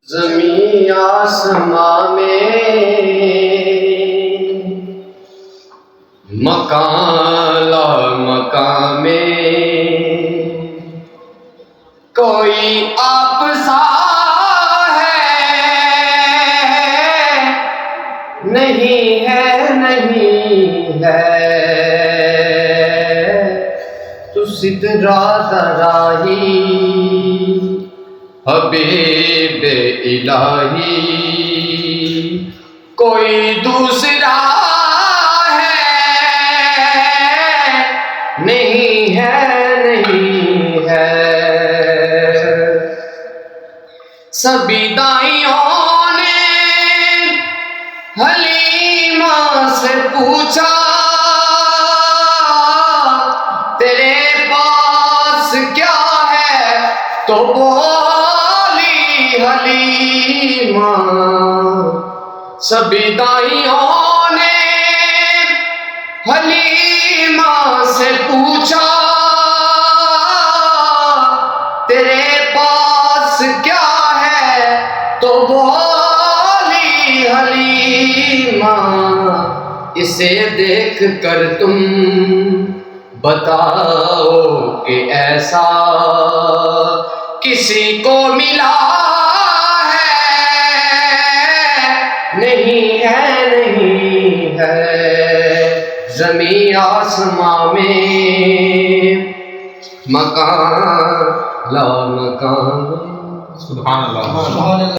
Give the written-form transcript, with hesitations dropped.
زمین آسمان میں مکان لا مکان میں کوئی آپ سا ہے نہیں ہے نہیں ہے تو سدرا دراہی حبیب الہی کوئی دوسرا ہے نہیں ہے نہیں ہے سبھی دائیوں نے حلیمہ سے پوچھا تیرے پاس کیا ہے تو حلیمہ سبھی دائیوں نے حلیمہ سے پوچھا تیرے پاس کیا ہے تو بولی حلیمہ اسے دیکھ کر تم بتاؤ کہ ایسا کسی کو ملا نہیں ہے نہیں ہے زمین آسمان میں مکان لا مکان میں سبحان اللہ.